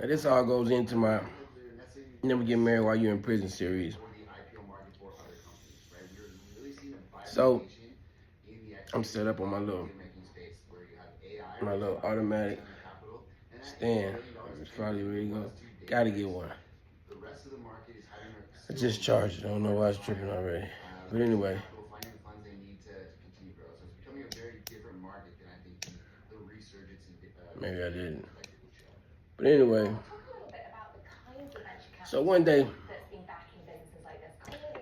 Now this all goes into my Never Get Married While You're in Prison series. So I'm set up on my little automatic stand. It's probably ready to go. Gotta get one. I just charged it. I don't know why it's tripping already. But anyway. Maybe I didn't. But anyway. So one day,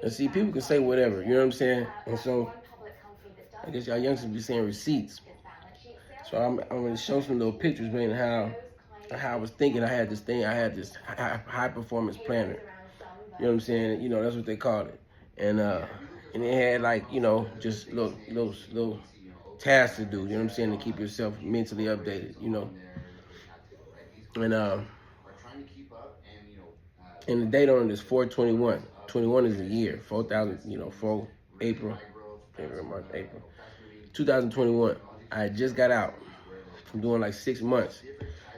and see, people can say whatever, you know what I'm saying? And so, I guess y'all youngsters be saying receipts. So I'm going to show some little pictures, man, how I was thinking. I had this high performance planner. You know what I'm saying? You know, that's what they called it. And it had like, you know, just little tasks to do, you know what I'm saying, to keep yourself mentally updated, you know. And the date on it is 4/21. 21 is the year. 4,000, you know, 4 April, March, April. 2021. I had just got out from doing like 6 months.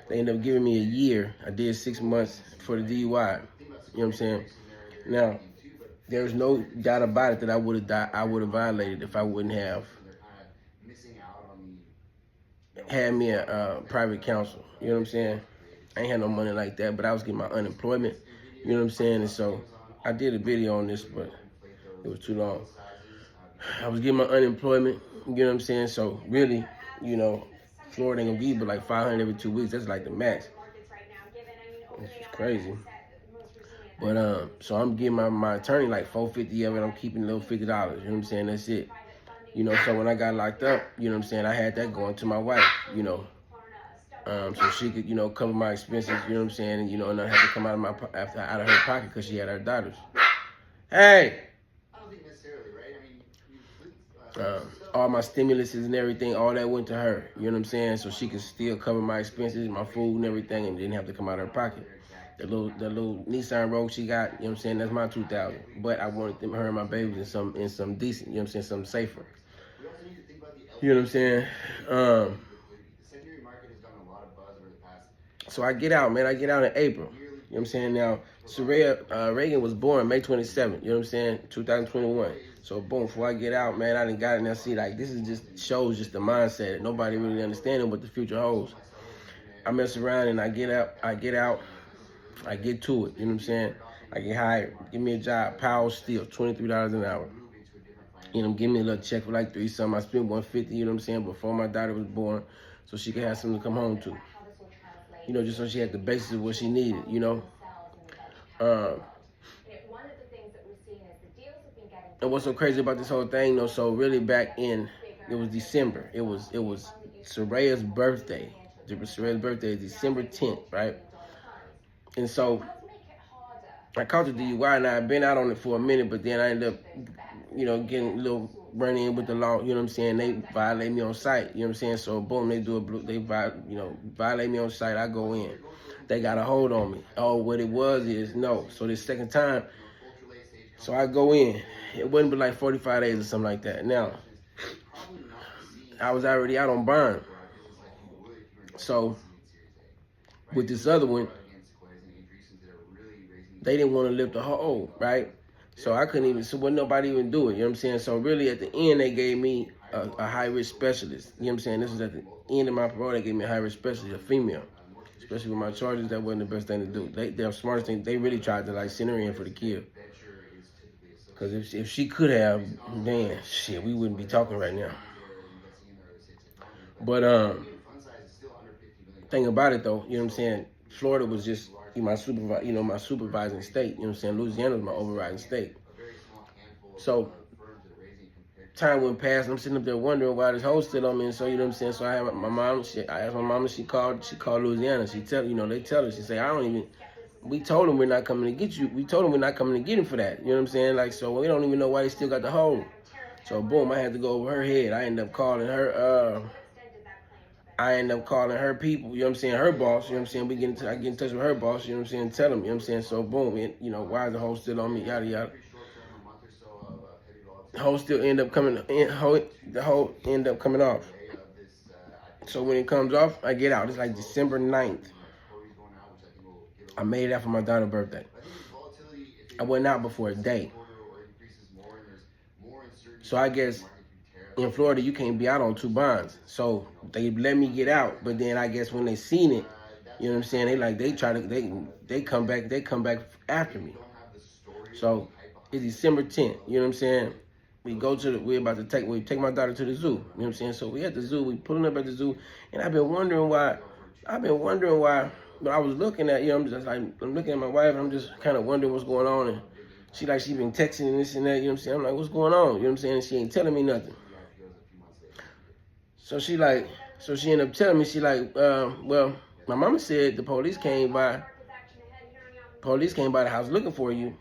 They ended up giving me a year. I did 6 months for the DUI. You know what I'm saying? Now, there's no doubt about it that I would have violated if I wouldn't have had me a private counsel. You know what I'm saying? I ain't had no money like that, but I was getting my unemployment. You know what I'm saying? And so I did a video on this, but it was too long. I was getting my unemployment. You know what I'm saying? So really, you know, Florida ain't gonna give you but like 500 every 2 weeks. That's like the max. It's just crazy. But so I'm giving my attorney like $450 of it. I'm keeping a little $50. You know what I'm saying? That's it. You know, so when I got locked up, you know what I'm saying, I had that going to my wife, you know. So she could, you know, cover my expenses, you know what I'm saying, and, you know, and I had to come out of her pocket because she had her daughters. Hey! All my stimuluses and everything, all that went to her, you know what I'm saying, so she could still cover my expenses, my food and everything, and didn't have to come out of her pocket. The little Nissan Rogue she got, you know what I'm saying, that's my 2,000. But I wanted her and my babies in some decent, you know what I'm saying, something safer. You know what I'm saying? So I get out, man. I get out in April. You know what I'm saying? Now, Soraya Reagan was born May 27th. You know what I'm saying? 2021. So boom, before I get out, man, I done got in there. See, like this is just shows just the mindset. Nobody really understanding what the future holds. I mess around and I get out. I get to it. You know what I'm saying? I get hired. Give me a job. Powell Steel, $23 an hour. You know, give me a little check for like 3 something. I spent 150. You know what I'm saying? Before my daughter was born, so she could have something to come home to. You know, just so she had the basis of what she needed, you know. And what's so crazy about this whole thing, though, so really back in, it was December. It was Soraya's birthday. Soraya's birthday is December 10th, right? And so I caught the DUI, and I had been out on it for a minute, but then I ended up, you know, getting a little run in with the law, you know what I'm saying? They violate me on site, you know what I'm saying? So boom, they violate me on site. I go in. They got a hold on me. Oh, what it was is no. So this second time, so I go in. It wasn't but like 45 days or something like that. Now, I was already out on bond. So with this other one, they didn't want to lift the hold, right? So I couldn't even, so wasn't nobody even do it, you know what I'm saying? So really at the end, they gave me a high-risk specialist, you know what I'm saying? This was at the end of my parole, they gave me a high-risk specialist, a female. Especially with my charges, that wasn't the best thing to do. Their smartest thing, they really tried to like send her in for the kill. Because if she could have, then shit, we wouldn't be talking right now. But thing about it though, you know what I'm saying? Florida was just my supervising state. You know what I'm saying? Louisiana was my overriding state. So time went past, and I'm sitting up there wondering why this hoe still on me. And so you know what I'm saying? So I had my mom. I asked my mom, and she called Louisiana. They tell her. She say, we told him we're not coming to get you. We told him we're not coming to get him for that. You know what I'm saying? Like, so we don't even know why they still got the hold. So boom, I had to go over her head. I ended up calling her. I ended up calling her people. You know what I'm saying? Her boss. You know what I'm saying? I get in touch with her boss. You know what I'm saying? Tell them. You know what I'm saying? So boom, why is the hold still on me? Yada yada. The hold still end up coming. The hold end up coming off. So when it comes off, I get out. It's like December 9th. I made it out for my daughter's birthday. I went out before a day. So I guess in Florida you can't be out on 2 bonds. So they let me get out, but then I guess when they seen it, you know what I'm saying, they come back after me. So it's December 10th, you know what I'm saying? We take my daughter to the zoo, you know what I'm saying? So we at the zoo, we pulling up at the zoo, and I've been wondering why, but I was looking at, I'm looking at my wife, and I'm just kind of wondering what's going on, and she been texting and this and that, you know what I'm saying? I'm like, what's going on? You know what I'm saying? And she ain't telling me nothing. So she ended up telling me, well, my mama said the police came by the house looking for you,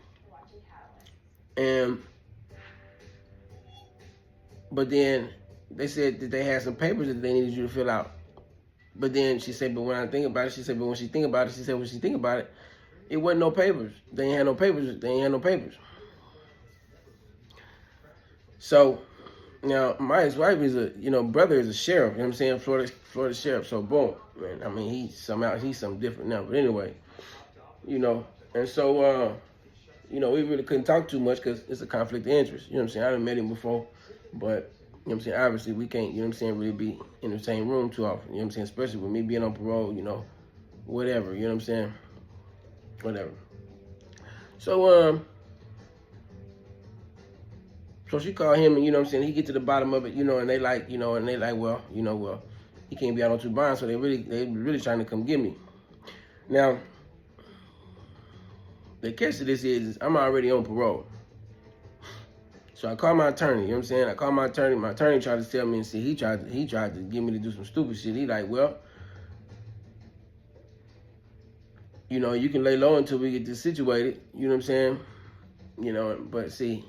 but then they said that they had some papers that they needed you to fill out. But then she said, but when I think about it, when she think about it, it wasn't no papers. They ain't had no papers. So now my ex-wife is brother is a sheriff, you know what I'm saying? Florida sheriff. So boom, man. I mean, he's something different now. But anyway, and so we really couldn't talk too much because it's a conflict of interest. You know what I'm saying? I done met him before, but you know what I'm saying, obviously we can't, you know what I'm saying, really be in the same room too often. You know what I'm saying? Especially with me being on parole, whatever, you know what I'm saying? Whatever. So so she called him, and you know what I'm saying, he get to the bottom of it, and they like, well, he can't be out on 2 bonds, so they really trying to come get me. Now, the catch to this is I'm already on parole. So I called my attorney, you know what I'm saying? I called my attorney. My attorney tried to tell me, and see, he tried to get me to do some stupid shit. He like, well, you can lay low until we get this situated, you know what I'm saying? But see,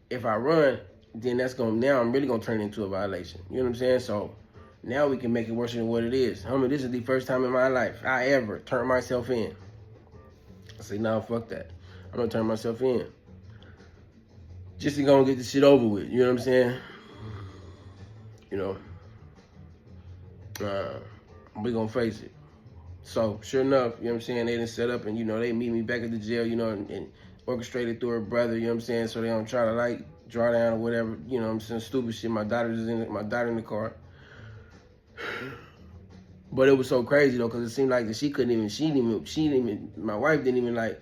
if I run, then now I'm really gonna turn it into a violation. You know what I'm saying? So now we can make it worse than what it is. Homie, this is the first time in my life I ever turned myself in. I say, nah, fuck that. I'm gonna turn myself in. Just to go and get this shit over with. You know what I'm saying? We gonna face it. So sure enough, you know what I'm saying, they done set up and they meet me back at the jail, and orchestrated through her brother, you know what I'm saying, so they don't try to draw down or whatever, you know what I'm saying, stupid shit. My daughter in the car. But it was so crazy though, because it seemed like that she didn't even, my wife didn't even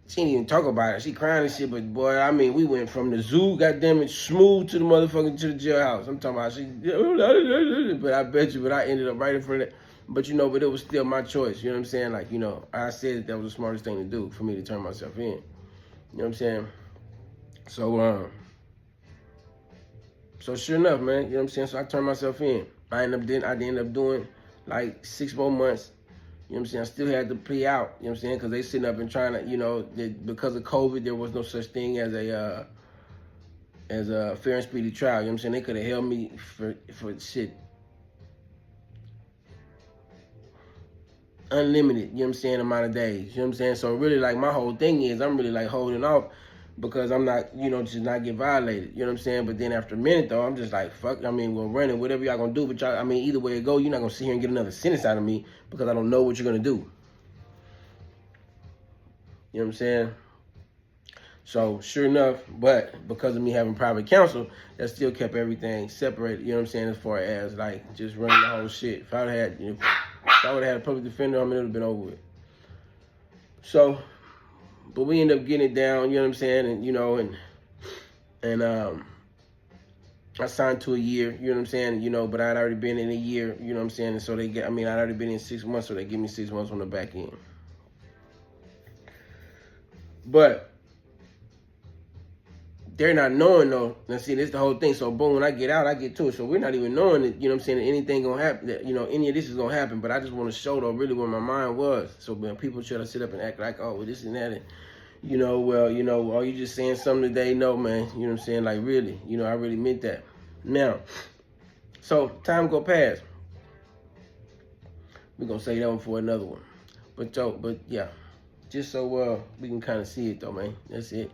she didn't even talk about it. She crying and shit, but boy, I mean, we went from the zoo, goddammit, smooth to the the jailhouse. I'm talking about but I bet you, I ended up right in front of that. But but it was still my choice, you know what I'm saying? I said that was the smartest thing to do for me to turn myself in. You know what I'm saying? So, so sure enough, man, you know what I'm saying? So I turned myself in. I ended up doing 6 more months. You know what I'm saying? I still had to plea out, you know what I'm saying? Because they sitting up and trying to, because of COVID, there was no such thing as a fair and speedy trial. You know what I'm saying? They could have held me for shit. Unlimited, you know what I'm saying, amount of days. You know what I'm saying? So really, my whole thing is I'm really holding off because I'm not, just not get violated. You know what I'm saying? But then after a minute though, I'm just like, fuck, we're running, whatever y'all gonna do, but y'all, either way it go, you're not gonna sit here and get another sentence out of me because I don't know what you're gonna do. You know what I'm saying? So sure enough, but because of me having private counsel, that still kept everything separated, you know what I'm saying, as far as just running the whole shit. If I would have had a public defender, it would have been over with. So, but we ended up getting it down, you know what I'm saying, and I signed to a year, you know what I'm saying, but I'd already been in a year, you know what I'm saying, and so I'd already been in 6 months, so they give me 6 months on the back end. But they're not knowing though. Now see, this is the whole thing. So boom, when I get out, I get to it. So we're not even knowing that, you know what I'm saying, that anything gonna happen, that, any of this is gonna happen. But I just want to show though really where my mind was. So when people try to sit up and act like, oh, well, this and that, and oh, you just saying something today. No, man, you know what I'm saying? Really, I really meant that. Now, so time go past. We're gonna say that one for another one. But yeah, just so we can kind of see it though, man. That's it.